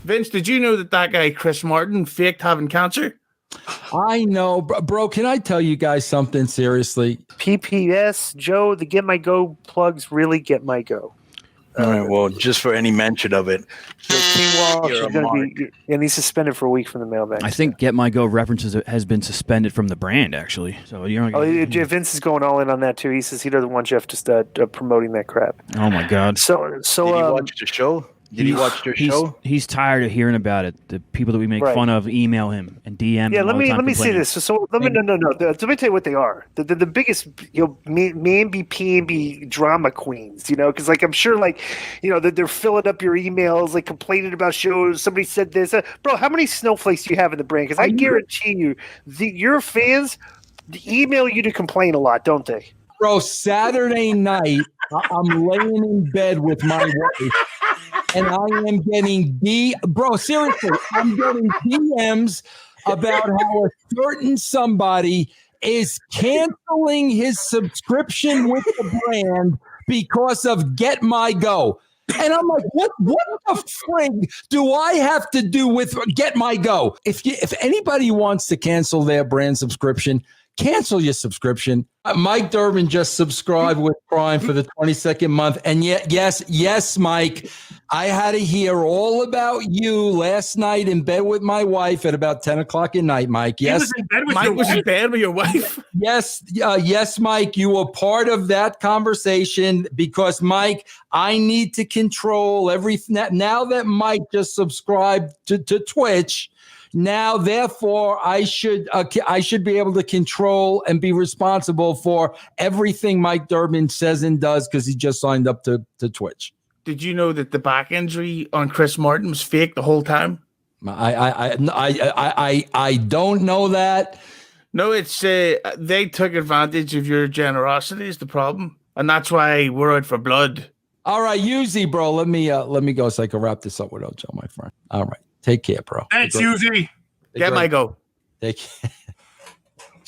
Vince, did you know that guy Chris Martin faked having cancer? I know, bro. Can I tell you guys something seriously? PPS, Joe, the Get My Go plugs really get my go. All right, well, just for any mention of it. So King Walsh is going to be, and he's suspended for a week from the mailbag. I think Get My Go references has been suspended from the brand, actually. So you're not Vince is going all in on that too. He says he doesn't want Jeff to start promoting that crap. Oh my God! So did he watch the show? Did he watch your show? He's tired of hearing about it. The people that we make fun of email him and DM. Yeah, him let me say this. So let me tell you what they are. The biggest maybe P&B drama queens. Because like I'm sure that they're filling up your emails like complaining about shows. Somebody said this, bro. How many snowflakes do you have in the brand? Because I guarantee you, your fans email you to complain a lot, don't they? Bro, Saturday night, I'm laying in bed with my wife. And I am getting seriously, I'm getting DMs about how a certain somebody is canceling his subscription with the brand because of Get My Go. And I'm like, what the frig do I have to do with Get My Go? If anybody wants to cancel their brand subscription, cancel your subscription. Mike Durbin just subscribed with Prime for the 22nd month. And yes, Mike, I had to hear all about you last night in bed with my wife at about 10 o'clock at night, Mike. Yes. Mike was in bed with your wife? Yes, Mike, you were part of that conversation because, Mike, I need to control everything. Now that Mike just subscribed to Twitch, now, therefore, I should be able to control and be responsible for everything Mike Durbin says and does because he just signed up to Twitch. Did you know that the back injury on Chris Martin was fake the whole time? I don't know that. No, it's they took advantage of your generosity is the problem, and that's why we're out for blood. All right, Yuzi, bro. Let me go so I can wrap this up with Ojo, my friend. All right. Take care, bro. Thanks, Yuzi. Get My Go. Take care.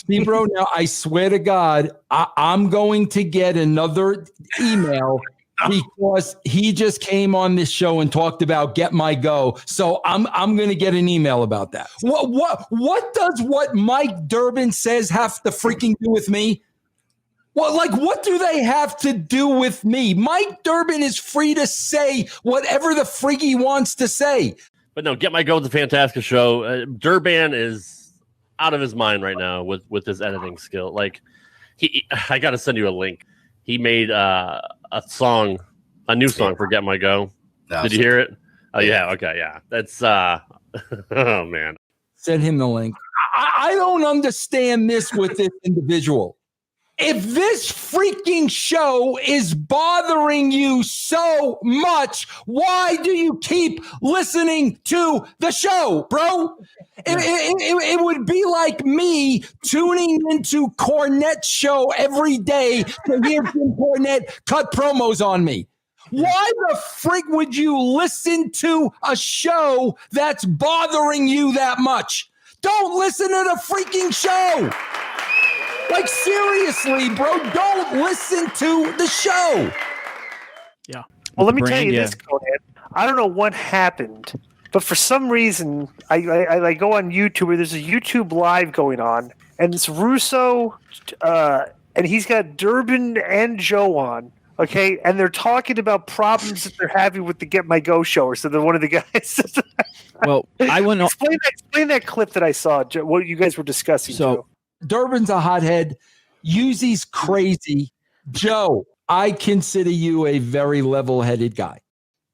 See, bro, now I swear to God, I'm going to get another email because he just came on this show and talked about Get My Go. So I'm going to get an email about that. What does what Mike Durbin says have to freaking do with me? What do they have to do with me? Mike Durbin is free to say whatever the frig he wants to say. But no, Get My Go is a fantastic show. Durbin is out of his mind right now with his editing skill. Like, I got to send you a link. He made a new song for Get My Go. Did you hear it? Oh yeah, okay, yeah. That's oh man. Send him the link. I don't understand this with this individual. If this freaking show is bothering you so much, why do you keep listening to the show, bro? It would be like me tuning into Cornette's show every day to hear Jim Cornette cut promos on me. Why the frig would you listen to a show that's bothering you that much? Don't listen to the freaking show. Like, seriously, bro, don't listen to the show. Yeah. Well, let me tell you this, Conan. I don't know what happened, but for some reason, I go on YouTube where there's a YouTube live going on, and it's Russo, and he's got Durbin and Joe on, okay? And they're talking about problems that they're having with the Get My Go show, or so they're one of the guys. Well, I want to explain that clip that I saw, what you guys were discussing, Joe. Durbin's a hothead. Yuzi's crazy. Joe, I consider you a very level-headed guy.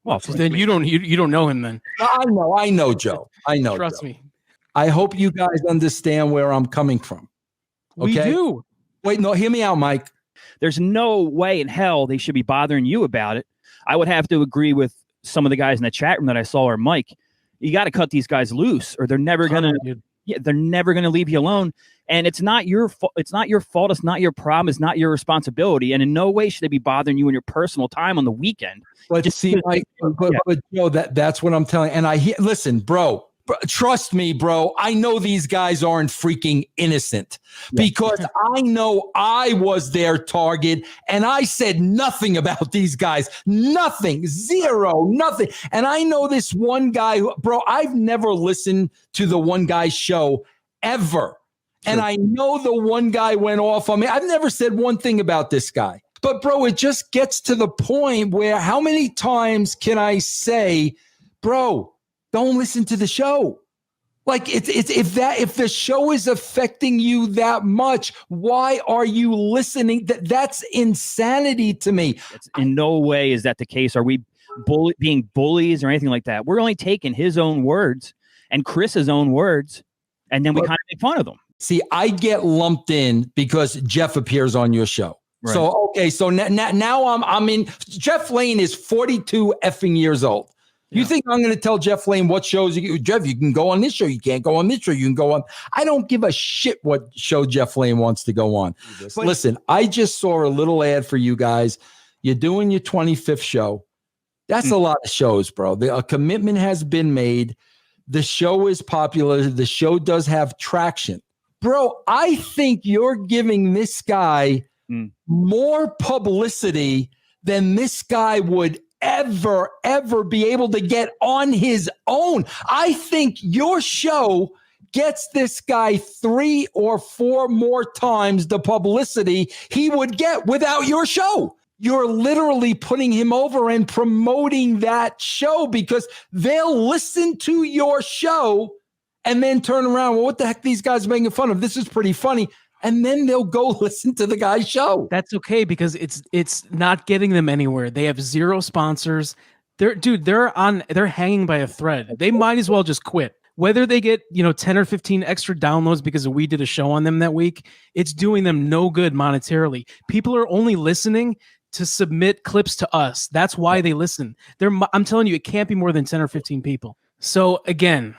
Well, then you don't know him then. I know, Joe. I know. Trust Joe. me. I hope you guys understand where I'm coming from. Okay? We do. Wait, no, hear me out, Mike. There's no way in hell they should be bothering you about it. I would have to agree with some of the guys in the chat room that I saw, or Mike. You got to cut these guys loose, or they're never gonna. Yeah, they're never gonna leave you alone. And it's not your fault. It's not your fault. It's not your problem. It's not your responsibility. And in no way should they be bothering you in your personal time on the weekend. But see, Mike, but Joe, that's what I'm telling. And listen, bro. Trust me, bro. I know these guys aren't freaking innocent because I know I was their target and I said nothing about these guys. Nothing. Zero. Nothing. And I know this one guy, bro, I've never listened to the one guy's show ever. And I know the one guy went off on me. I've never said one thing about this guy. But, bro, it just gets to the point where how many times can I say, bro, don't listen to the show? Like if the show is affecting you that much, why are you listening? That's insanity to me. In no way is that the case. Are we being bullies or anything like that? We're only taking his own words and Chris's own words, and then we kind of make fun of them. See, I get lumped in because Jeff appears on your show. Right. So okay, so now I'm in. Jeff Lane is 42 effing years old. You think I'm going to tell Jeff Lane what shows Jeff, you can go on this show, you can't go on this show, you can go on. I don't give a shit what show Jeff Lane wants to go on. Listen, I just saw a little ad for you guys. You're doing your 25th show. That's a lot of shows, bro. A commitment has been made. The show is popular. The show does have traction. Bro, I think you're giving this guy more publicity than this guy would ever be able to get on his own. I think your show gets this guy 3 or 4 more times the publicity he would get without your show. You're literally putting him over and promoting that show because they'll listen to your show and then turn around. Well, what the heck these guys are making fun of? This is pretty funny. And then they'll go listen to the guy's show. That's okay because it's not getting them anywhere. They have 0 sponsors. They're hanging by a thread. They might as well just quit. Whether they get 10 or 15 extra downloads because we did a show on them that week, it's doing them no good monetarily. People are only listening to submit clips to us. That's why they listen. I'm telling you, it can't be more than 10 or 15 people. So again,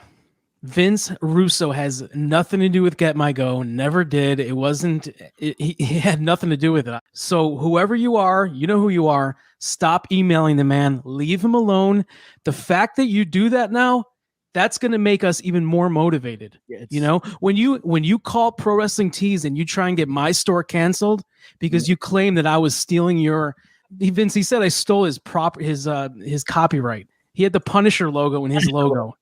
Vince Russo has nothing to do with Get My Go. Never did. It wasn't. He had nothing to do with it. So whoever you are, you know who you are. Stop emailing the man. Leave him alone. The fact that you do that now, that's going to make us even more motivated. When you call Pro Wrestling Tees and you try and get my store canceled because you claim that I was stealing your. Vince, he said I stole his copyright. He had the Punisher logo in his logo.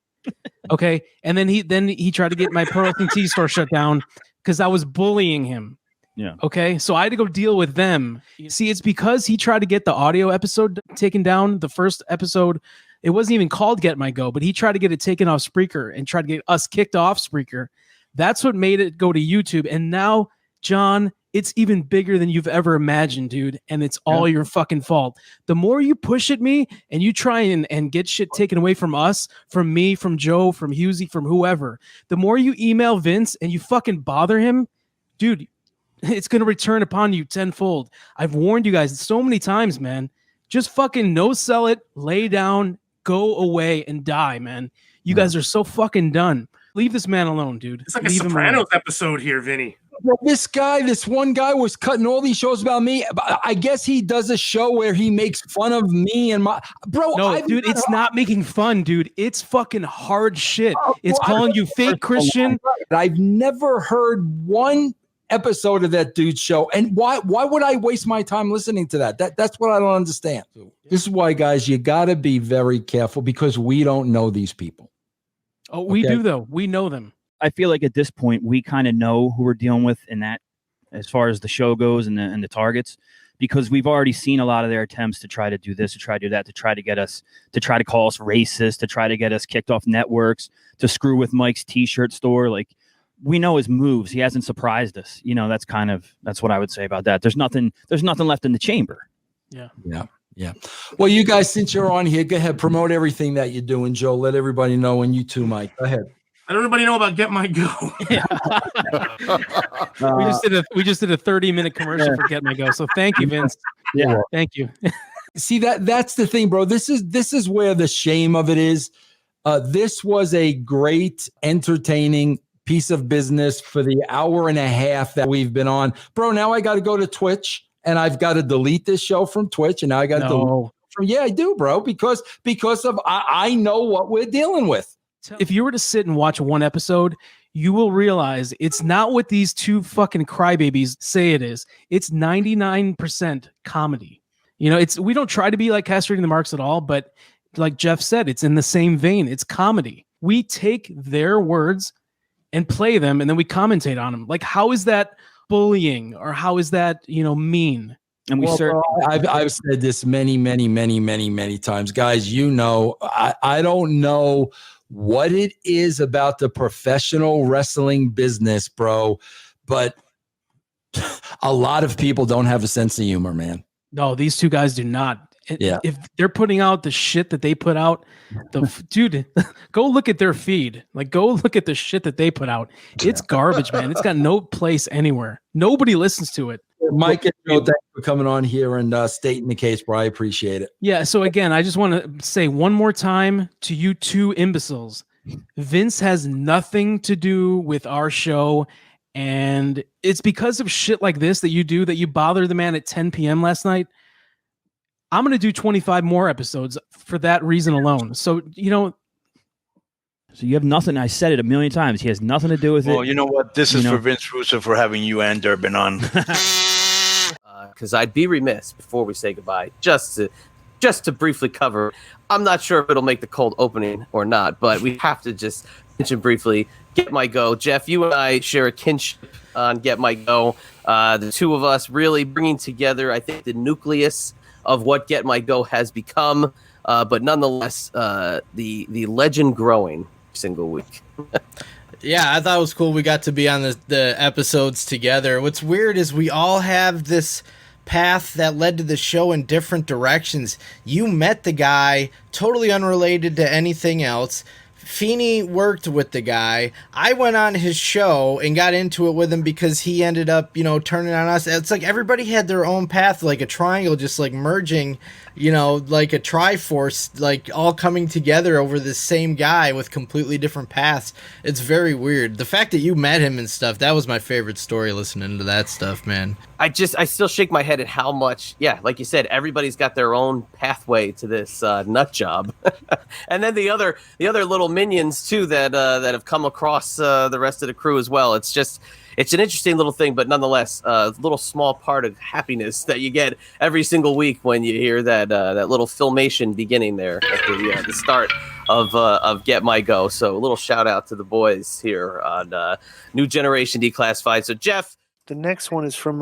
Okay, and then he tried to get my Pro Wrestling Tees store shut down because I was bullying him. Yeah. Okay, so I had to go deal with them. See, it's because he tried to get the audio episode taken down. The first episode, it wasn't even called Get My Go, but he tried to get it taken off Spreaker and tried to get us kicked off Spreaker. That's what made it go to YouTube. And now, John, it's even bigger than you've ever imagined, dude. And it's all your fucking fault. The more you push at me and you try and get shit taken away from us, from me, from Joe, from Husey, from whoever, the more you email Vince and you fucking bother him, dude, it's going to return upon you tenfold. I've warned you guys so many times, man. Just fucking no sell it, lay down, go away and die, man. You guys are so fucking done. Leave this man alone, dude. It's like a Sopranos episode here, Vinny. Well, this one guy was cutting all these shows about me. I guess he does a show where he makes fun of me and my bro. No, dude, it's not making fun, dude. It's fucking hard shit. It's calling you fake Christian. I've never heard one episode of that dude's show. And why would I waste my time listening to that? That's what I don't understand. This is why, guys, you got to be very careful because we don't know these people. Oh, we do, though. We know them. I feel like at this point, we kind of know who we're dealing with in that, as far as the show goes and the targets, because we've already seen a lot of their attempts to try to do this, to try to do that, to try to get us, to try to call us racist, to try to get us kicked off networks, to screw with Mike's t-shirt store. Like, we know his moves. He hasn't surprised us. That's what I would say about that. There's nothing left in the chamber. Yeah. Well, you guys, since you're on here, go ahead, promote everything that you're doing, Joe. Let everybody know, and you too, Mike. Go ahead. Let everybody know about Get My Go. We just did a 30-minute commercial for Get My Go. So thank you, Vince. Yeah, thank you. See, that's the thing, bro. This is where the shame of it is. This was a great, entertaining piece of business for the hour and a half that we've been on, bro. Now I got to go to Twitch and I've got to delete this show from Twitch, and now I got to delete it from. Yeah, I do, bro, because of I know what we're dealing with. If you were to sit and watch one episode, you will realize it's not what these two fucking crybabies say it is. It's 99% comedy. You know, we don't try to be like Castrating the Marks at all, but like Jeff said, it's in the same vein. It's comedy. We take their words and play them, and then we commentate on them. Like, how is that bullying, or how is that, mean? And I've said this many times, guys. I don't know what it is about the professional wrestling business, bro, but a lot of people don't have a sense of humor, man. No, these two guys do not. Yeah. If they're putting out the shit that they put out, dude, go look at their feed. Like, go look at the shit that they put out. It's garbage, man. It's got no place anywhere. Nobody listens to it. Mike, thanks for coming on here and stating the case, bro. I appreciate it. Yeah. So again, I just want to say one more time to you two imbeciles, Vince has nothing to do with our show. And it's because of shit like this that you bothered the man at 10 p.m. last night. I'm going to do 25 more episodes for that reason alone. So, So you have nothing. I said it a million times. He has nothing to do with it. Well, you know what? This is for Vince Russo for having you and Durbin on. Because I'd be remiss before we say goodbye, just to briefly cover. I'm not sure if it'll make the cold opening or not, but we have to just mention briefly Get My Go. Jeff, you and I share a kinship on Get My Go. The two of us really bringing together, I think, the nucleus of what Get My Go has become, but nonetheless, the legend growing single week. Yeah, I thought it was cool we got to be on the episodes together. What's weird is we all have this path that led to the show in different directions. You met the guy, totally unrelated to anything else. Feeney worked with the guy. I went on his show and got into it with him because he ended up, turning on us. It's like everybody had their own path, like a triangle, just like merging, like a triforce, like all coming together over the same guy with completely different paths. It's very weird. The fact that you met him and stuff, that was my favorite story, listening to that stuff, man. I still shake my head at how much, like you said, everybody's got their own pathway to this nut job. And then the other little minions too that have come across the rest of the crew as well. It's an interesting little thing, but nonetheless, a little small part of happiness that you get every single week when you hear that little filmation beginning there at the start of Get My Go. So a little shout out to the boys here on New Generation Declassified. So Jeff, the next one is from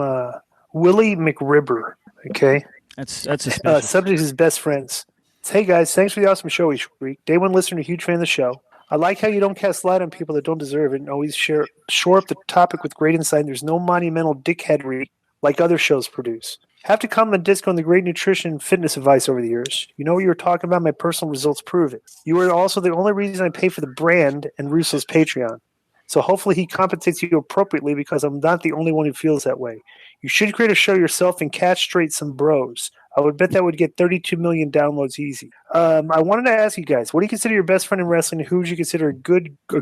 Willie McRibber. Okay, that's a subject is best friends. Hey guys, thanks for the awesome show each week. Day one listener, huge fan of the show. I like how you don't cast light on people that don't deserve it and always shore up the topic with great insight. There's no monumental dickheadery like other shows produce. Have to comment disco on the great nutrition and fitness advice over the years. You know what you were talking about? My personal results prove it. You are also the only reason I pay for the brand and Russo's Patreon. So hopefully he compensates you appropriately because I'm not the only one who feels that way. You should create a show yourself and catch straight some bros. I would bet that would get 32 million downloads easy. I wanted to ask you guys, what do you consider your best friend in wrestling? Who would you consider a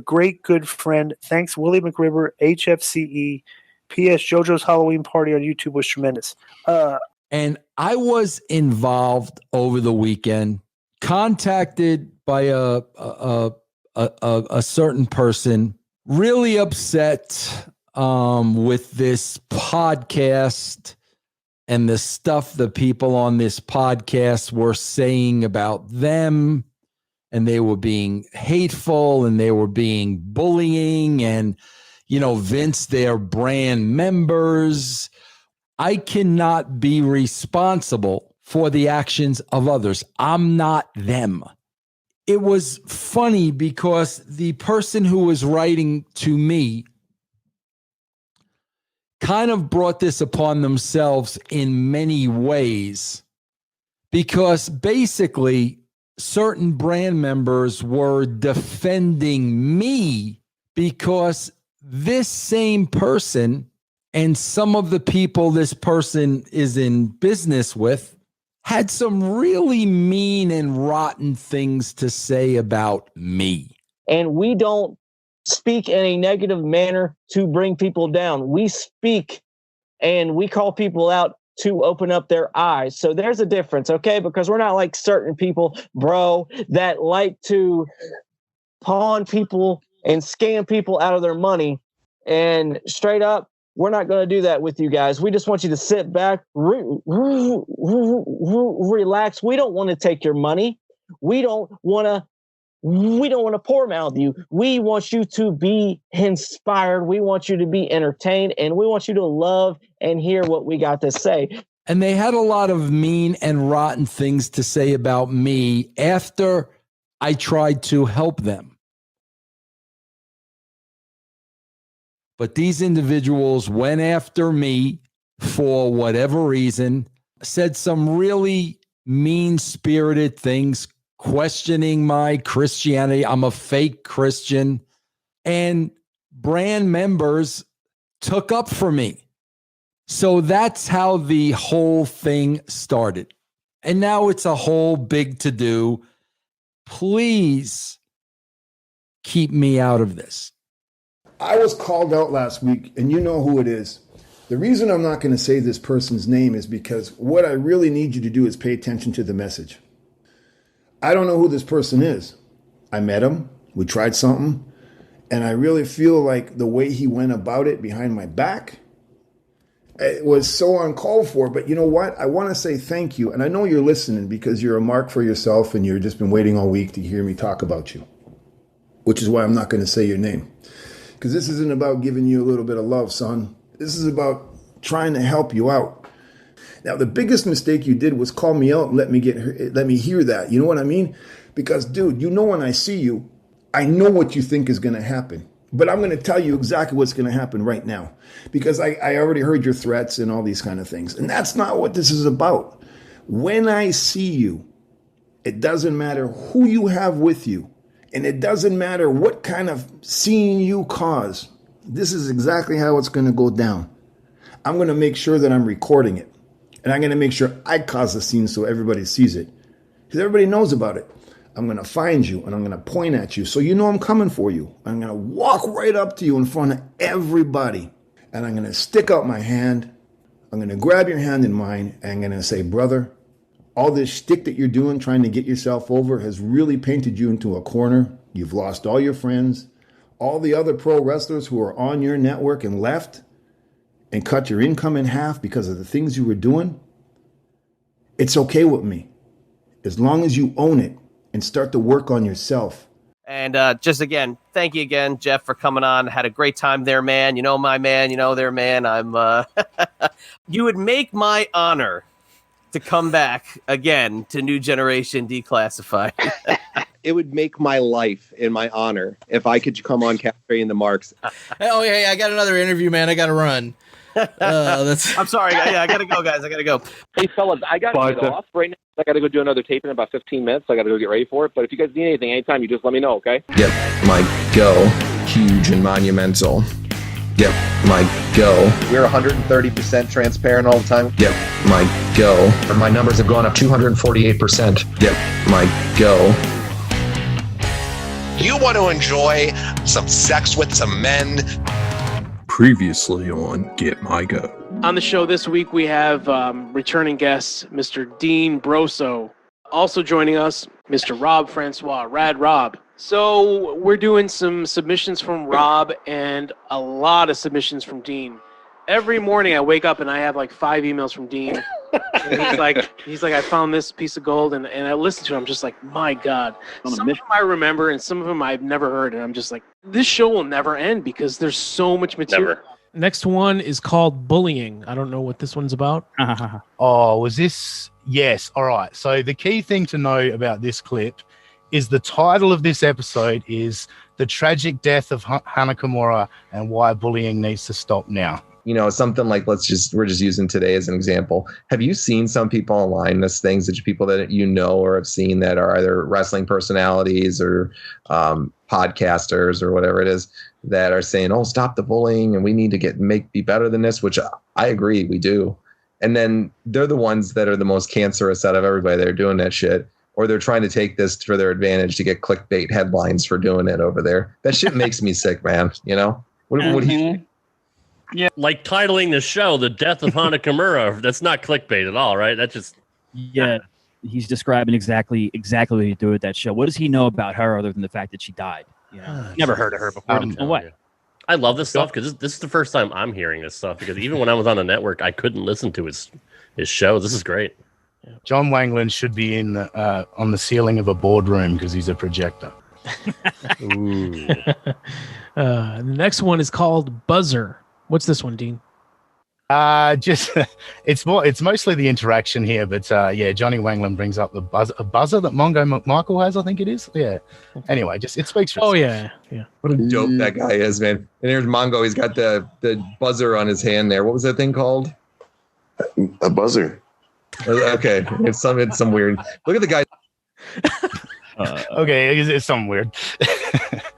great good friend? Thanks, Willie McRibber, HFCE. P.S. JoJo's Halloween party on YouTube was tremendous. And I was involved over the weekend, contacted by a certain person, really upset with this podcast and the stuff the people on this podcast were saying about them, and they were being hateful and they were being bullying and, Vince, their brand members. I cannot be responsible for the actions of others. I'm not them. It was funny because the person who was writing to me kind of brought this upon themselves in many ways, because basically certain brand members were defending me because this same person and some of the people this person is in business with had some really mean and rotten things to say about me. And we don't speak in a negative manner to bring people down. We speak and we call people out to open up their eyes. So there's a difference, okay? Because we're not like certain people, bro, that like to pawn people and scam people out of their money. And straight up, we're not going to do that with you guys. We just want you to sit back, relax. We don't want to take your money. We don't want to pour mouth you. We want you to be inspired. We want you to be entertained, and we want you to love and hear what we got to say. And they had a lot of mean and rotten things to say about me after I tried to help them. But these individuals went after me for whatever reason, said some really mean-spirited things, questioning my Christianity. I'm a fake Christian. And brand members took up for me. So that's how the whole thing started. And now it's a whole big to-do. Please keep me out of this. I was called out last week, and you know who it is. The reason I'm not going to say this person's name is because what I really need you to do is pay attention to the message. I don't know who this person is. I met him. We tried something. And I really feel like the way he went about it behind my back, it was so uncalled for. But you know what? I want to say thank you. And I know you're listening because you're a mark for yourself and you've just been waiting all week to hear me talk about you, which is why I'm not going to say your name. Because this isn't about giving you a little bit of love, son. This is about trying to help you out. Now, the biggest mistake you did was call me out and let me hear that. You know what I mean? Because, dude, you know when I see you, I know what you think is going to happen. But I'm going to tell you exactly what's going to happen right now. Because I already heard your threats and all these kind of things. And that's not what this is about. When I see you, it doesn't matter who you have with you. And it doesn't matter what kind of scene you cause. This is exactly how it's going to go down. I'm going to make sure that I'm recording it. And I'm going to make sure I cause the scene so everybody sees it. Because everybody knows about it. I'm going to find you and I'm going to point at you so you know I'm coming for you. I'm going to walk right up to you in front of everybody. And I'm going to stick out my hand. I'm going to grab your hand in mine and I'm going to say, brother, all this shtick that you're doing, trying to get yourself over, has really painted you into a corner. You've lost all your friends. All the other pro wrestlers who are on your network and left and cut your income in half because of the things you were doing. It's okay with me. As long as you own it and start to work on yourself. And just again, thank you again, Jeff, for coming on. Had a great time there, man. You know my man, you know their man. You would make my honor to come back again to New Generation Declassified. It would make my life in my honor if I could come on Castrating the Marks. Oh, yeah, I got another interview, man. I got to run. I'm sorry. Yeah, I got to go, guys. I got to go. Hey, fellas, I got to get off right now. I got to go do another tape in about 15 minutes. So I got to go get ready for it. But if you guys need anything anytime, you just let me know, okay? Yep, my go. Huge and monumental. Yep, my go. We're 130% transparent all the time. Yep, my go. My numbers have gone up 248%. Yep, my go. You want to enjoy some sex with some men? Previously on Get My Go. On the show this week, we have returning guests, Mr. Dean Broso. Also joining us, Mr. Rob Francois, Rad Rob. So we're doing some submissions from Rob and a lot of submissions from Dean. Every morning I wake up and I have like 5 emails from Dean. And he's like, I found this piece of gold, and I listen to it. I'm just like, my God. Some of them I remember, and some of them I've never heard, and I'm just like, this show will never end because there's so much material. Never. Next one is called Bullying. I don't know what this one's about. Oh, was this? Yes. All right. So the key thing to know about this clip is the title of this episode is The Tragic Death of Hana Kimura and Why Bullying Needs to Stop Now. You know, something like we're just using today as an example. Have you seen some people online miss things that people that you know or have seen that are either wrestling personalities or podcasters or whatever it is that are saying, "Oh, stop the bullying and we need to be better than this," which I agree we do. And then they're the ones that are the most cancerous out of everybody that are doing that shit. Or they're trying to take this for their advantage to get clickbait headlines for doing it over there. That shit makes me sick, man. You know? What do you? Yeah, like titling the show "The Death of Hana Kimura." That's not clickbait at all, right? That's just he's describing exactly what he did with that show. What does he know about her other than the fact that she died? You know, never heard of her before. No way. I love this stuff because this is the first time I'm hearing this stuff. Because even when I was on the network, I couldn't listen to his show. This is great. John Wangland should be in on the ceiling of a boardroom because he's a projector. The next one is called Buzzer. What's this one, Dean? Just it's mostly the interaction here, but yeah, Johnny Wangland brings up a buzzer that Mongo Michael has, I think it is. Yeah. Anyway, just it speaks for itself. Yeah. What a dope that guy is, man. And there's Mongo. He's got the buzzer on his hand there. What was that thing called? A buzzer. Okay, it's some weird. Look at the guy. Okay, it's something weird.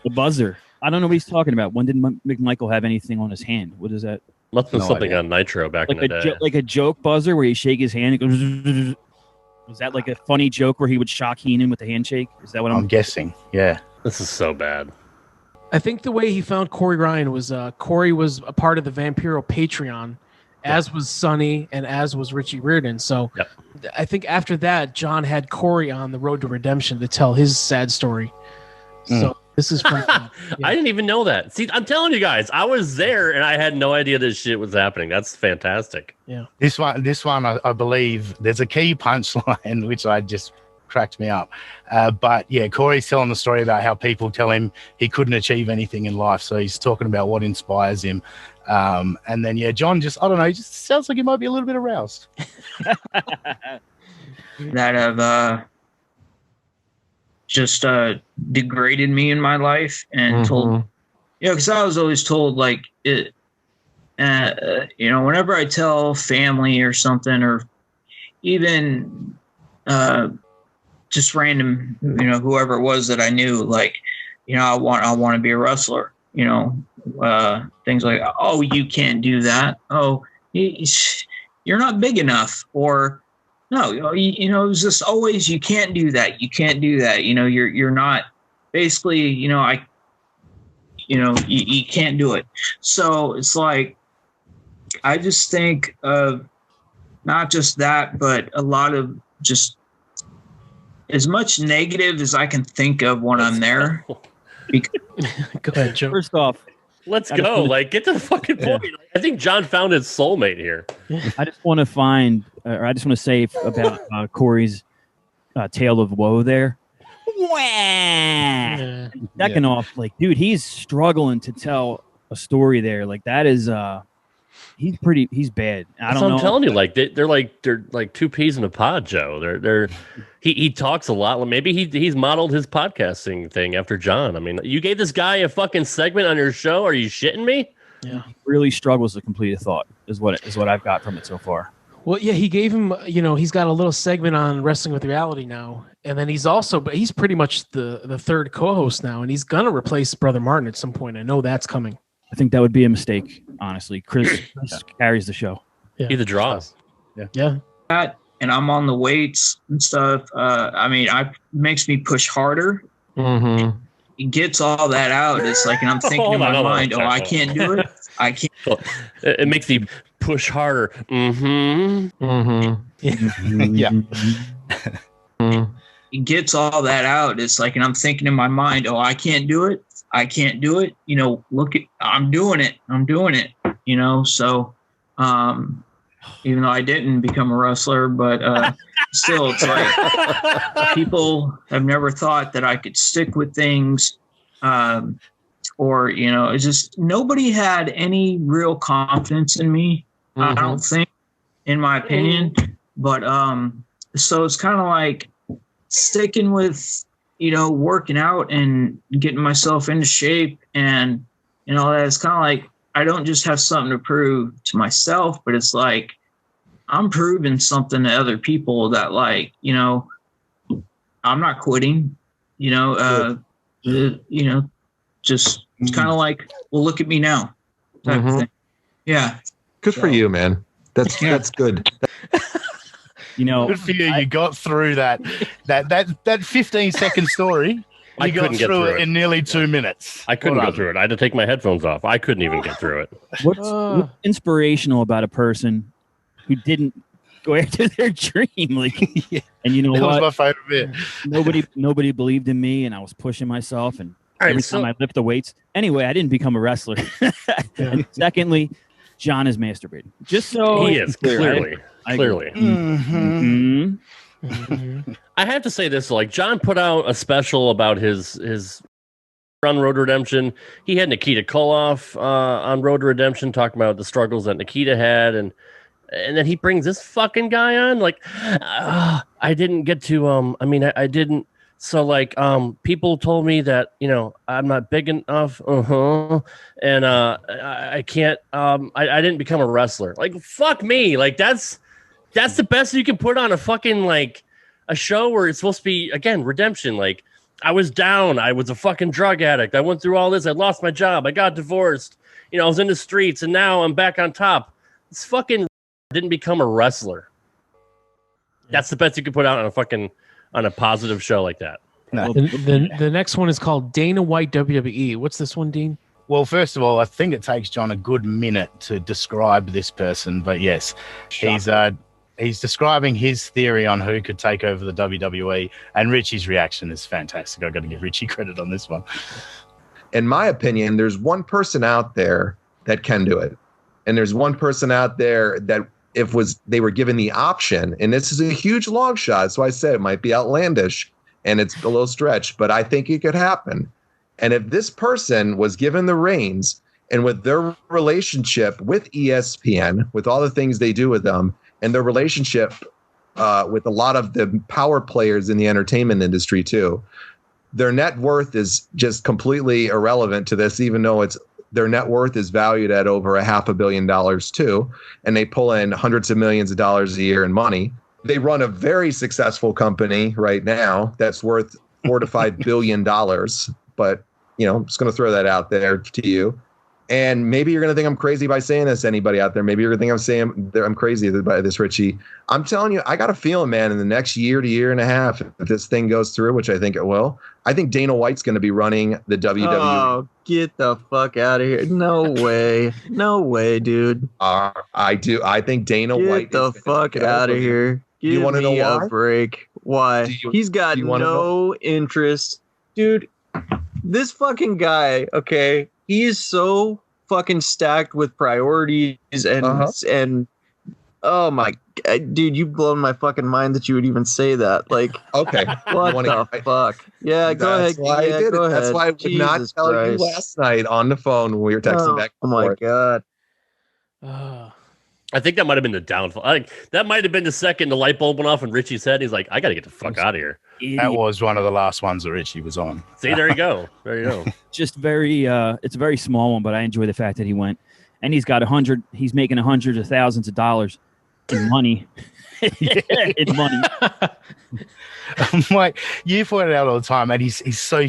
The buzzer. I don't know what he's talking about. When did McMichael have anything on his hand? What is that? Must have been something on Nitro back in the day. Like a joke buzzer where you shake his hand. It goes. Was that like a funny joke where he would shock Heenan with the handshake? Is that what I'm guessing? Yeah. This is so bad. I think the way he found Corey Ryan was Corey was a part of the Vampiro Patreon, as was Sonny and as was Richie Riordan. So I think after that, John had Corey on the road to redemption to tell his sad story. So this is fun. I didn't even know that. See, I'm telling you guys, I was there and I had no idea this shit was happening. That's fantastic. Yeah. This one, I believe there's a key punchline which I just cracked me up. But yeah, Corey's telling the story about how people tell him he couldn't achieve anything in life. So he's talking about what inspires him. And then, yeah, John just, I don't know, he just sounds like he might be a little bit aroused. That have just degraded me in my life and told, because I was always told, like, it, whenever I tell family or something, or even just random, whoever it was that I knew, like, I want to be a wrestler, things like, oh, you can't do that. Oh, you're not big enough. Or no, it was just always, you can't do that. You can't do that. You're not, basically, you can't do it. So it's like, I just think of not just that, but a lot of just as much negative as I can think of when I'm there. Go ahead, Joe. First off, let's go. Like, get to the fucking point. Yeah. I think John found his soulmate here. I just want to say about Corey's tale of woe there. Second off, like, dude, he's struggling to tell a story there. Like, that is he's bad. I don't know. I'm telling you, like, they're like two peas in a pod, Joe. He talks a lot. Maybe he's modeled his podcasting thing after John. I mean, you gave this guy a fucking segment on your show. Are you shitting me? Yeah, he really struggles to complete a thought. Is what I've got from it so far. Well, yeah, he gave him. He's got a little segment on Wrestling with Reality now, and then he's pretty much the third co-host now, and he's gonna replace Brother Martin at some point. I know that's coming. I think that would be a mistake, honestly. Chris carries the show. Yeah. He the draws. Yeah. And I'm on the weights and stuff. It makes me push harder. Mm-hmm. It gets all that out. It's like, and I'm thinking in my mind, I can't do it. I can't. It makes me push harder. Mm-hmm. Mm-hmm. Yeah. It gets all that out. It's like, and I'm thinking in my mind, I can't do it. I can't do it. I'm doing it. So, even though I didn't become a wrestler, but still, it's like people have never thought that I could stick with things, or it's just nobody had any real confidence in me. I don't think, in my opinion, but so it's kind of like sticking with working out and getting myself into shape and that. It's kind of like I don't just have something to prove to myself, but it's like I'm proving something to other people that, like, I'm not quitting, just it's kind of like, well, look at me now type of thing. Yeah. Good for you, man. That's good. Good for you. You got through that 15-second story. You got through it in nearly 2 minutes. I couldn't go through it. I had to take my headphones off. I couldn't even get through it. What's inspirational about a person who didn't go after their dream. Like, and you know That what? was my favorite bit. Nobody believed in me, and I was pushing myself. And right, every time I lift the weights, anyway, I didn't become a wrestler. And secondly, John is masturbating. Just so He it's is clear, clearly. I have to say this: like John put out a special about his on Road to Redemption. He had Nikita Koloff on Road to Redemption talking about the struggles that Nikita had, and then he brings this fucking guy on. Like, I didn't get to. I didn't. So like, people told me that I'm not big enough. And I can't. I didn't become a wrestler. Like, fuck me. Like that's the best you can put on a fucking like a show where it's supposed to be again redemption. Like, I was down. I was a fucking drug addict. I went through all this. I lost my job. I got divorced. I was in the streets, and now I'm back on top. It's fucking didn't become a wrestler. That's the best you could put out on a positive show like that. No. The next one is called Dana White WWE. What's this one, Dean? Well, first of all, I think it takes John a good minute to describe this person, but yes, he's describing his theory on who could take over the WWE, and Richie's reaction is fantastic. I've got to give Richie credit on this one. In my opinion, there's one person out there that can do it, and there's one person out there that if they were given the option, and this is a huge long shot, so I said it might be outlandish and it's a little stretch, but I think it could happen. And if this person was given the reins, and with their relationship with ESPN, with all the things they do with them, and their relationship with a lot of the power players in the entertainment industry too, their net worth is just completely irrelevant to this, even though their net worth is valued at over $500 million too, and they pull in hundreds of millions of dollars a year in money. They run a very successful company right now that's worth $4 to $5 billion. But I'm just going to throw that out there to you. And maybe you're going to think I'm crazy by saying this, anybody out there. Maybe you're going to think I'm crazy by this, Richie. I'm telling you, I got a feeling, man, in the next year to year and a half, if this thing goes through, which I think it will, I think Dana White's going to be running the WWE. Oh, get the fuck out of here. No way. No way, dude. I do. I think Dana White. Get the fuck out of here. Give you want to know why? A break. Why? He's got no interest. Dude, this fucking guy, okay, he is so fucking stacked with priorities and oh my God, dude, you've blown my fucking mind that you would even say that. Like, okay, what the fuck? Yeah, go ahead. Why I did go it. ahead. That's why I would not tell you last night on the phone when we were texting back. Oh my God. I think that might have been the downfall. That might have been the second the light bulb went off in Richie's head. He's like, I got to get the fuck out of here. That was one of the last ones that Richie was on. See, there you go. There you go. Just it's a very small one, but I enjoy the fact that he went, and he's making hundreds of thousands of dollars in money. In money. Mike, you point it out all the time, and he's so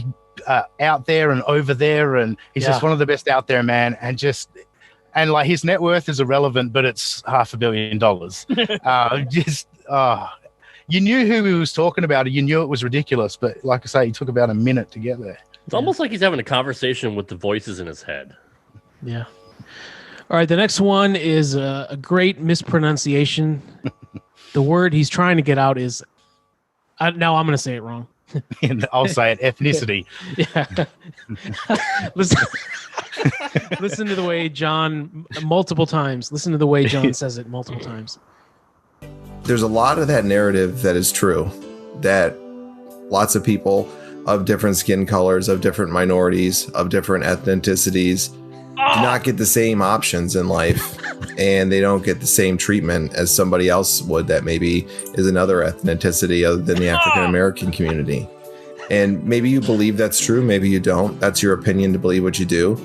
out there and over there, and he's just one of the best out there, man. And like his net worth is irrelevant, but it's $500 million. You knew who he was talking about. You knew it was ridiculous, but like I say, he took about a minute to get there. It's almost like he's having a conversation with the voices in his head. Yeah. All right. The next one is a great mispronunciation. The word he's trying to get out is. Now I'm going to say it wrong. I'll say it. Ethnicity. Yeah. Listen to the way John multiple times. Listen to the way John says it multiple times. There's a lot of that narrative that is true, that lots of people of different skin colors, of different minorities, of different ethnicities do not get the same options in life, and they don't get the same treatment as somebody else would that maybe is another ethnicity other than the African American community. And maybe you believe that's true, maybe you don't. That's your opinion to believe what you do.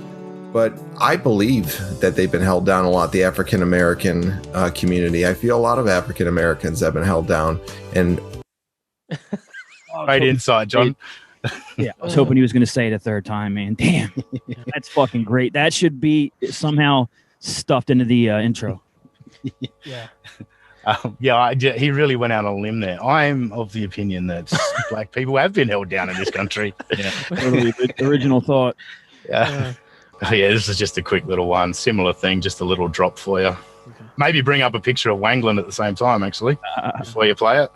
But I believe that they've been held down a lot, the African American community. I feel a lot of African Americans have been held down. And right inside, John. Yeah, I was hoping he was going to say it a third time, man. Damn, that's fucking great. That should be somehow stuffed into the intro. Yeah. He really went out on a limb there. I'm of the opinion that black people have been held down in this country. Yeah, totally. Original thought. Yeah. Oh, yeah, this is just a quick little one. Similar thing, just a little drop for you. Okay. Maybe bring up a picture of Wangland at the same time, actually, before you play it.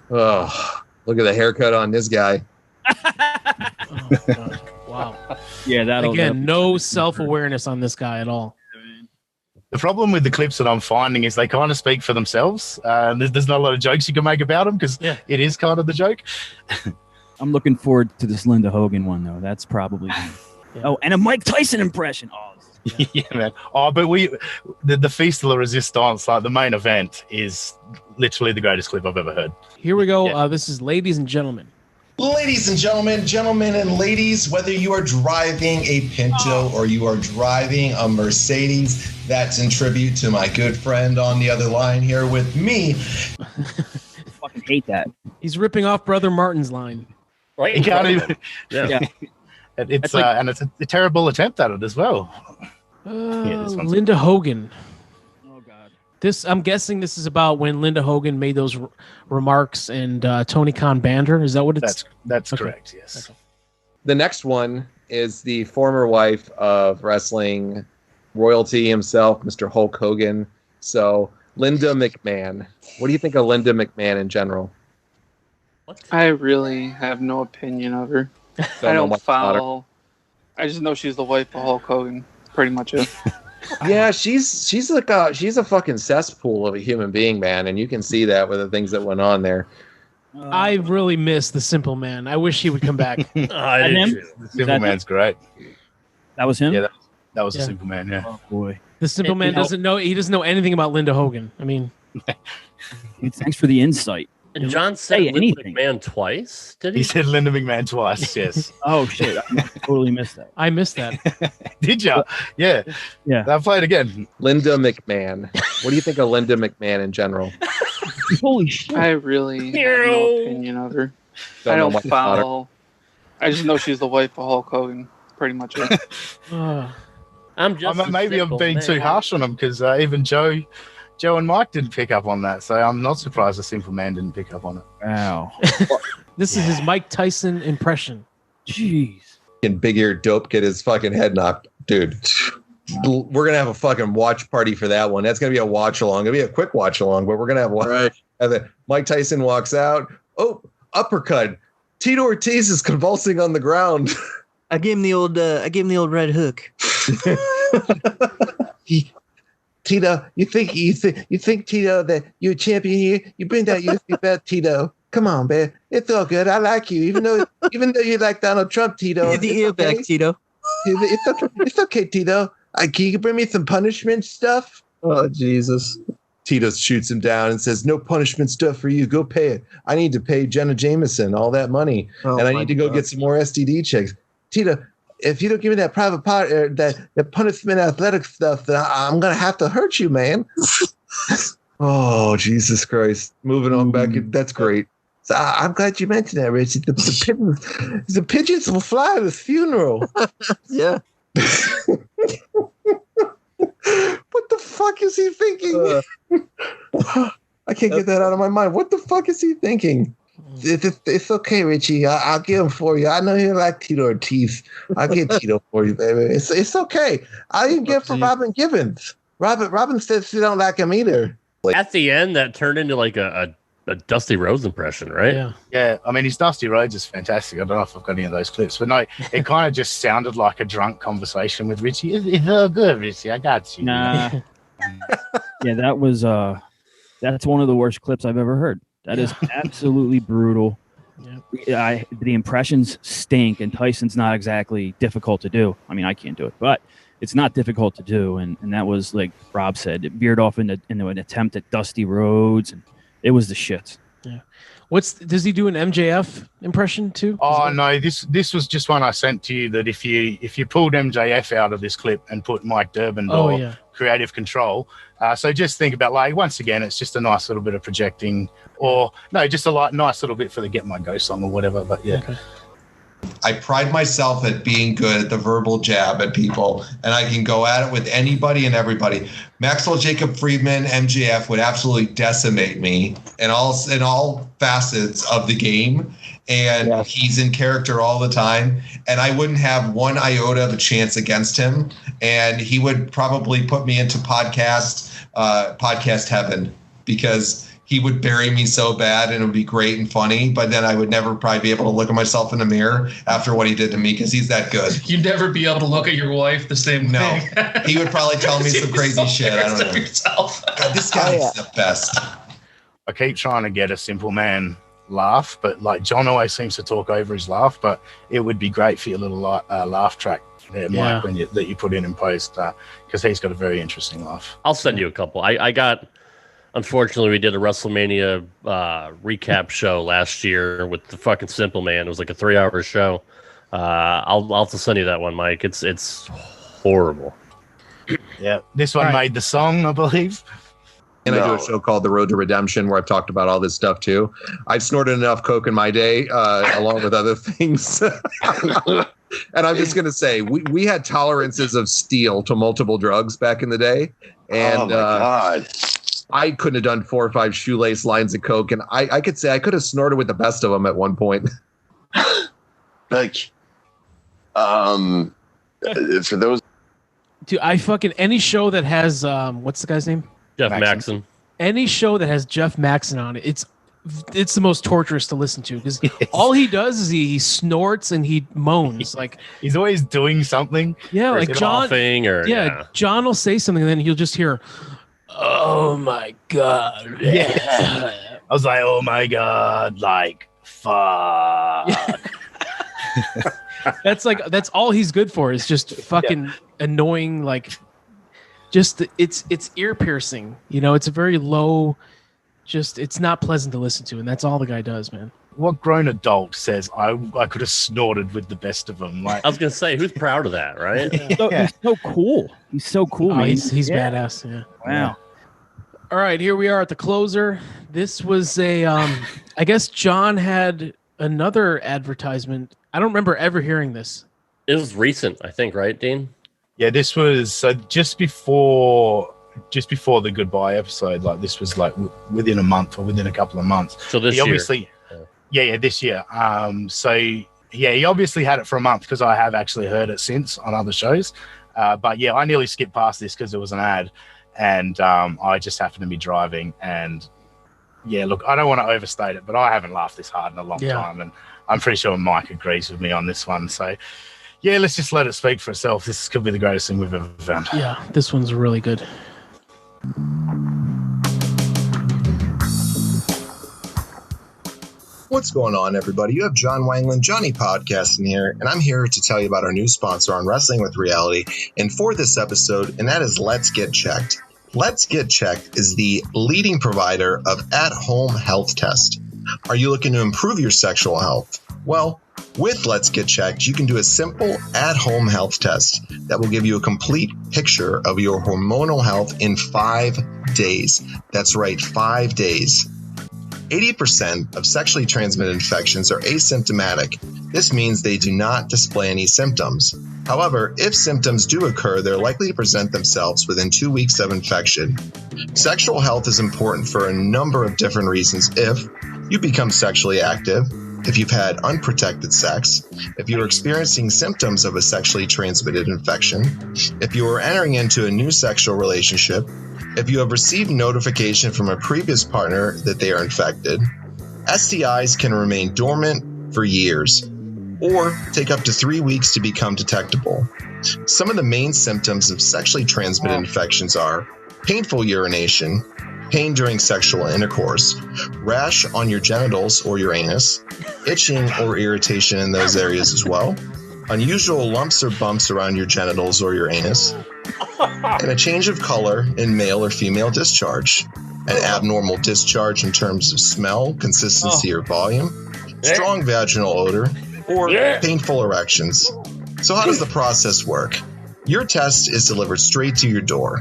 Oh, look at the haircut on this guy. Oh, God. Wow. Yeah, Again, no self-awareness on this guy at all. The problem with the clips that I'm finding is they kind of speak for themselves. There's not a lot of jokes you can make about them because it is kind of the joke. I'm looking forward to this Linda Hogan one, though. That's probably... Oh, and a Mike Tyson impression. Oh, yeah, man. Oh, but the Feast de la Resistance, like the main event, is literally the greatest clip I've ever heard. Here we go. This is Ladies and Gentlemen. Ladies and gentlemen and ladies, whether you are driving a Pinto or you are driving a Mercedes, that's in tribute to my good friend on the other line here with me. Fucking hate that. He's ripping off Brother Martin's line. Right. You can't even. Yeah. It's and it's a terrible attempt at it as well. Linda Hogan. I'm guessing this is about when Linda Hogan made those remarks and Tony Khan banned her. Is that what it's? That's correct. Yes. Okay. The next one is the former wife of wrestling royalty himself, Mr. Hulk Hogan. So Linda McMahon. What do you think of Linda McMahon in general? I really have no opinion of her. I don't follow. I just know she's the wife of Hulk Hogan. Pretty much it. Yeah, she's a fucking cesspool of a human being, man, and you can see that with the things that went on there. I really miss the Simple Man. I wish he would come back. The Simple Man's great. That was him? Yeah, that was the Simple Man, yeah. Oh, boy. The Simple Man doesn't know anything about Linda Hogan. I mean, thanks for the insight. And John said Linda McMahon twice, did he? He said Linda McMahon twice, yes. Oh, shit. I totally missed that. I missed that. Did you? Yeah. Yeah. I'll play it again. Linda McMahon. What do you think of Linda McMahon in general? Holy shit. I really have no opinion of her. I don't follow. I just know she's the wife of Hulk Hogan. Pretty much it. I'm being too harsh on him because even Joe and Mike didn't pick up on that, so I'm not surprised the Simple Man didn't pick up on it. Wow. This is his Mike Tyson impression. Jeez. And Big Ear Dope get his fucking head knocked. Dude, we're going to have a fucking watch party for that one. That's going to be a watch along. It'll be a quick watch along, but we're going to have one. Right. And then Mike Tyson walks out. Oh, uppercut. Tito Ortiz is convulsing on the ground. I gave him the old red hook. Tito, you think Tito that you're a champion here? You bring that UFC belt, Tito. Come on, man. It's all good. I like you, even though you like Donald Trump, Tito. Get the ear back, Tito. It's okay, Tito. Can you bring me some punishment stuff? Oh, Jesus. Tito shoots him down and says, "No punishment stuff for you. Go pay it. I need to pay Jenna Jameson all that money, and I need to go get some more STD checks." Tito, if you don't give me that private part, that punishment athletic stuff, then I'm gonna have to hurt you, man. Oh, Jesus Christ! Moving on back. That's great. So I'm glad you mentioned that, Richie. The pigeons will fly at his funeral. Yeah. What the fuck is he thinking? I can't get that out of my mind. What the fuck is he thinking? It's okay, Richie. I'll get him for you. I know you like Tito Ortiz. I'll get Tito for you, baby. It's okay. I'll even get for Robin Gibbons. Robin says she don't like him either. At the end, that turned into like a Dusty Rhodes impression, right? Yeah. I mean, his Dusty Rhodes is fantastic. I don't know if I've got any of those clips, but no, it kind of just sounded like a drunk conversation with Richie. It's all good, Richie. I got you. Nah. Yeah, that was that's one of the worst clips I've ever heard. That is absolutely brutal. Yeah. The impressions stink, and Tyson's not exactly difficult to do. I mean, I can't do it, but it's not difficult to do. And that was, like Rob said, it veered off into an attempt at Dusty Rhodes, and it was the shit. Yeah. Does he do an MJF impression too? Oh no, this was just one I sent to you. That if you pulled MJF out of this clip and put Mike Durbin or Creative Control, so just think about, like, once again, it's just a nice little bit of projecting, or no, just a nice little bit for the Get My Go song or whatever. But yeah. Okay. I pride myself at being good at the verbal jab at people, and I can go at it with anybody and everybody. Maxwell Jacob Friedman, MJF, would absolutely decimate me in all facets of the game, and he's in character all the time, and I wouldn't have one iota of a chance against him, and he would probably put me into podcast podcast heaven, because he would bury me so bad and it would be great and funny, but then I would never probably be able to look at myself in the mirror after what he did to me, because he's that good. You'd never be able to look at your wife the same way. He would probably tell me some crazy shit. I don't know. God, this guy is the best. I keep trying to get a simple man laugh, but like John always seems to talk over his laugh, but it would be great for your little laugh track there, Mike, that you put in post, because he's got a very interesting laugh. I'll send you a couple. I got, unfortunately, we did a WrestleMania recap show last year with the fucking Simple Man. It was like a 3-hour show. I'll have to send you that one, Mike. It's horrible. Yeah, this one made the song, I believe. And I do a show called The Road to Redemption where I've talked about all this stuff too. I've snorted enough coke in my day, along with other things. And I'm just going to say, we had tolerances of steel to multiple drugs back in the day. And oh, my God. I couldn't have done 4 or 5 shoelace lines of coke. And I could say I could have snorted with the best of them at one point. Like, for those. Dude, any show that has, what's the guy's name? Jeff Maxson. Any show that has Jeff Maxson on it, it's the most torturous to listen to, because all he does is he snorts and he moans. Like he's always doing something. Yeah, like John. Or, John will say something and then he'll just hear, "Oh my God." Yeah. I was like, "Oh my God," like fuck. That's all he's good for, is just fucking annoying, like just it's ear piercing, it's a very low, just it's not pleasant to listen to, and that's all the guy does, man. What grown adult says I could have snorted with the best of them? Like I was gonna say, who's proud of that, right? He's so cool. He's so cool, man. He's badass. Yeah. Wow. All right, here we are at the closer. This was a I guess John had another advertisement. I don't remember ever hearing this. It was recent, I think, right, Dean? Yeah, this was just before the goodbye episode. Like this was like within a month or within a couple of months. So this year, obviously, this year. He obviously had it for a month, because I have actually heard it since on other shows. But yeah, I nearly skipped past this because it was an ad, and I just happened to be driving. And yeah, look, I don't want to overstate it, but I haven't laughed this hard in a long time, and I'm pretty sure Mike agrees with me on this one. So. Yeah, let's just let it speak for itself. This could be the greatest thing we've ever found. Yeah, this one's really good. What's going on, everybody? You have John Wangland, Johnny Podcasting here, and I'm here to tell you about our new sponsor on Wrestling with Reality, and for this episode, and that is Let's Get Checked. Let's Get Checked is the leading provider of at-home health tests. Are you looking to improve your sexual health? Well, with Let's Get Checked, you can do a simple at-home health test that will give you a complete picture of your hormonal health in 5 days. That's right, 5 days. 80% of sexually transmitted infections are asymptomatic. This means they do not display any symptoms. However, if symptoms do occur, they're likely to present themselves within 2 weeks of infection. Sexual health is important for a number of different reasons. If you become sexually active, if you've had unprotected sex, if you're experiencing symptoms of a sexually transmitted infection, if you are entering into a new sexual relationship, if you have received notification from a previous partner that they are infected, STIs can remain dormant for years or take up to 3 weeks to become detectable. Some of the main symptoms of sexually transmitted infections are painful urination, pain during sexual intercourse, rash on your genitals or your anus, itching or irritation in those areas as well, unusual lumps or bumps around your genitals or your anus, and a change of color in male or female discharge, an abnormal discharge in terms of smell, consistency, or volume, strong vaginal odor, or painful erections. So how does the process work? Your test is delivered straight to your door.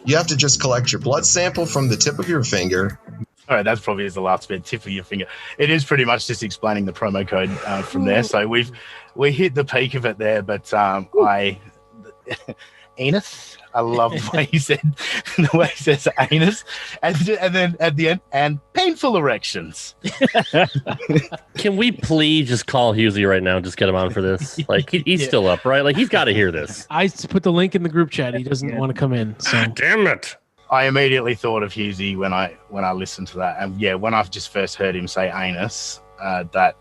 You have to just collect your blood sample from the tip of your finger. All right, that probably is the last bit, tip of your finger. It is pretty much just explaining the promo code from there. So we hit the peak of it there, but anus. I love the way he says anus, and then at the end, and painful erections. Can we please just call Husey right now and just get him on for this? Like he's still up, right? Like he's got to hear this. I put the link in the group chat. He doesn't want to come in. So damn it! I immediately thought of Husey when I listened to that, and yeah, when I've just first heard him say anus, that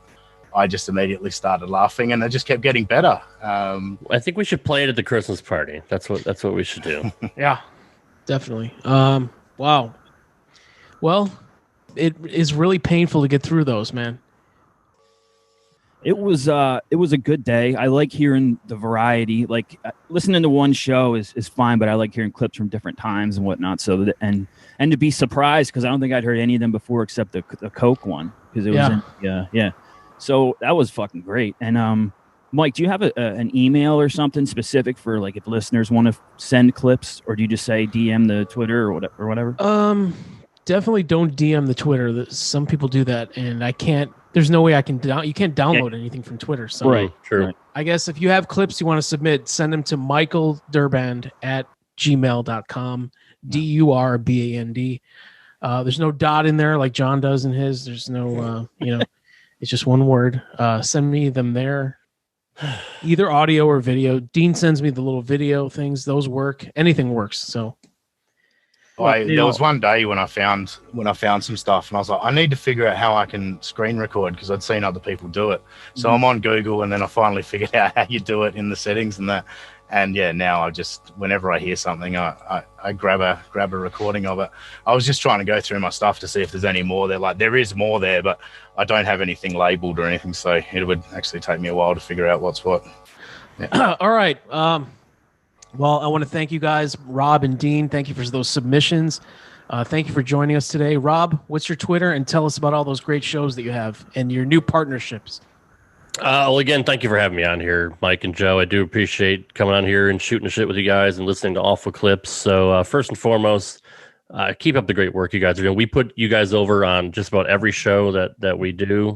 I just immediately started laughing, and it just kept getting better. I think we should play it at the Christmas party. That's what we should do. Yeah, definitely. Wow. Well, it is really painful to get through those, man. It was a good day. I like hearing the variety. Like listening to one show is fine, but I like hearing clips from different times and whatnot. So that, and to be surprised, because I don't think I'd heard any of them before except the Coke one, because it was yeah. So that was fucking great. And Mike, do you have an email or something specific for like if listeners want to send clips, or do you just say DM the Twitter or whatever? Definitely don't DM the Twitter. Some people do that, and I can't. There's no way I can. You can't download anything from Twitter. So right, true. Right. I guess if you have clips you want to submit, send them to michaeldurband@gmail.com. DURBAND. There's no dot in there like John does in his. There's no, it's just one word. Send me them there. Either audio or video. Dean sends me the little video things. Those work. Anything works. So. There was one day when I found some stuff, and I was like, I need to figure out how I can screen record, because I'd seen other people do it. So I'm on Google, and then I finally figured out how you do it in the settings and that. And yeah, now I just, whenever I hear something, I grab a recording of it. I was just trying to go through my stuff to see if there's any more there. Like there is more there, but I don't have anything labeled or anything, so it would actually take me a while to figure out what's what. Yeah. All right. Well, I want to thank you guys, Rob and Dean. Thank you for those submissions. Thank you for joining us today. Rob, what's your Twitter? And tell us about all those great shows that you have and your new partnerships. Well, again, thank you for having me on here, Mike and Joe. I do appreciate coming on here and shooting the shit with you guys and listening to awful clips. So first and foremost, keep up the great work you guys are doing. We put you guys over on just about every show that we do,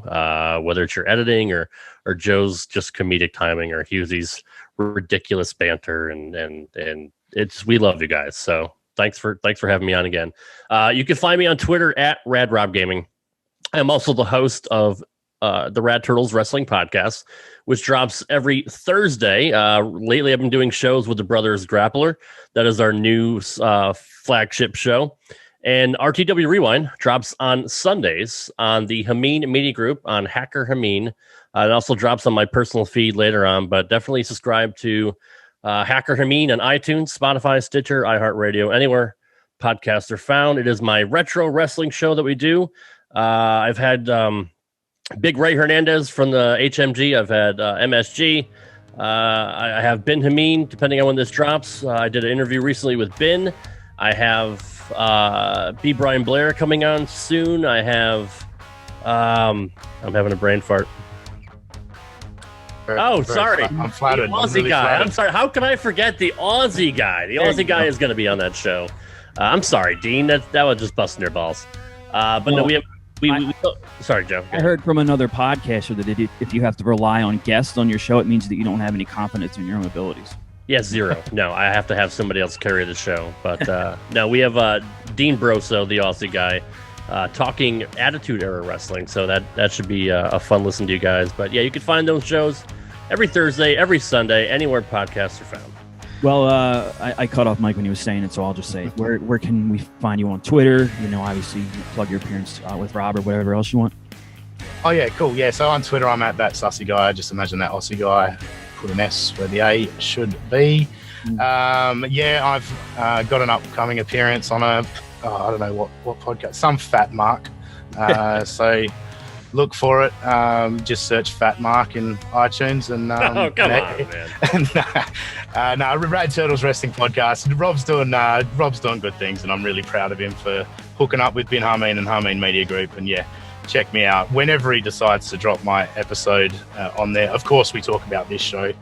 whether it's your editing or Joe's just comedic timing or Hughesy's ridiculous banter, and it's, we love you guys. So thanks for having me on again. You can find me on Twitter at RadRobGaming. I'm also the host of the Rad Turtles Wrestling Podcast, which drops every Thursday. Lately, I've been doing shows with the Brothers Grappler. That is our new flagship show. And RTW Rewind drops on Sundays on the Hameen Media Group on Hacker Hameen. It also drops on my personal feed later on, but definitely subscribe to Hacker Hameen on iTunes, Spotify, Stitcher, iHeartRadio, anywhere podcasts are found. It is my retro wrestling show that we do. I've had Big Ray Hernandez from the HMG. I've had MSG. I have Ben Hameen, depending on when this drops. I did an interview recently with Ben. I have B. Brian Blair coming on soon. I have I'm having a brain fart. Sorry. I'm flattered. The Aussie guy. Flattered. I'm sorry. How can I forget the Aussie guy? The Aussie guy is going to be on that show. I'm sorry, Dean. That was just busting your balls. But no, we have. Sorry, Joe. I heard from another podcaster that if you have to rely on guests on your show, it means that you don't have any confidence in your own abilities. Yes, zero. No, I have to have somebody else carry the show. But no, we have Dean Broso, the Aussie guy, talking Attitude Era Wrestling. So that should be a fun listen to you guys. But yeah, you can find those shows every Thursday, every Sunday, anywhere podcasts are found. Well, I cut off Mike when he was saying it, so I'll just say, where can we find you on Twitter? Obviously, you plug your appearance with Rob or whatever else you want. Oh, yeah, cool. Yeah, so on Twitter, I'm at that sussy guy. Just imagine that Aussie guy. Put an S where the A should be. I've got an upcoming appearance on I don't know what podcast, some Fat Mark. So look for it. Just search Fat Mark in iTunes and come on, man. Rad Turtles Wrestling Podcast. Rob's doing good things, and I'm really proud of him for hooking up with Ben Hameen and Hameen Media Group. And yeah, check me out whenever he decides to drop my episode on there. Of course, we talk about this show,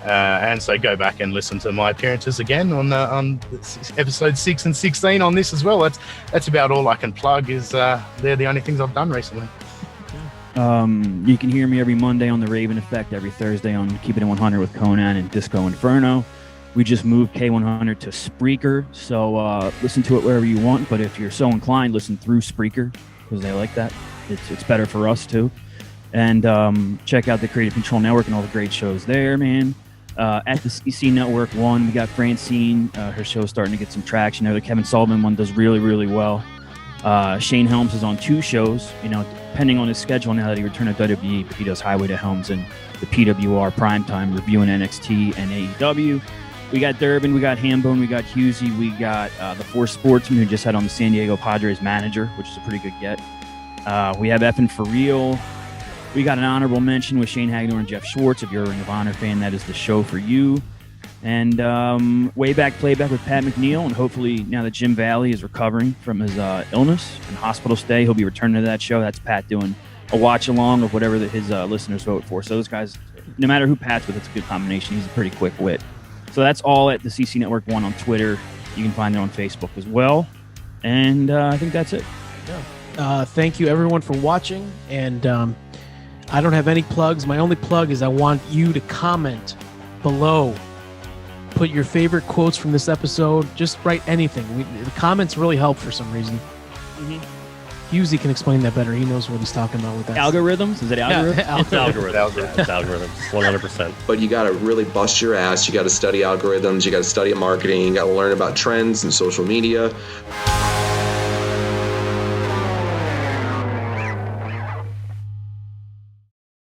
and so go back and listen to my appearances again on episode 6 and 16 on this as well. That's about all I can plug. Is they're the only things I've done recently. You can hear me every Monday on The Raven Effect, every Thursday on Keeping It 100 with Conan and Disco Inferno. We just moved K100 to Spreaker, so listen to it wherever you want, but if you're so inclined, listen through Spreaker, because they like that. It's better for us, too. And check out the Creative Control Network and all the great shows there, man. At the CC Network 1, we got Francine. Her show's starting to get some traction. The Kevin Sullivan one does really, really well. Shane Helms is on 2 shows, depending on his schedule now that he returned to WWE, but he does Highway to Helms and the PWR Primetime reviewing NXT and AEW. We got Durbin, we got Hambone, we got Husey, we got the 4 Sportsmen who just had on the San Diego Padres manager, which is a pretty good get. We have Effin' For Real. We got an honorable mention with Shane Hagner and Jeff Schwartz. If you're a Ring of Honor fan, that is the show for you. And Way Back Playback with Pat McNeil. And hopefully, now that Jim Valley is recovering from his illness and hospital stay, he'll be returning to that show. That's Pat doing a watch along of whatever his listeners vote for. So those guys, no matter who Pat's with, it's a good combination. He's a pretty quick wit. So that's all at the CC Network 1 on Twitter. You can find it on Facebook as well. And I think that's it. Yeah. Thank you, everyone, for watching. And I don't have any plugs. My only plug is I want you to comment below. Put your favorite quotes from this episode. Just write anything. The comments really help for some reason. Husey can explain that better. He knows what he's talking about with that. Algorithms? Is it algorithms? Yeah, It's algorithms. It's algorithms. 100%. But you got to really bust your ass. You got to study algorithms. You got to study marketing. You got to learn about trends and social media.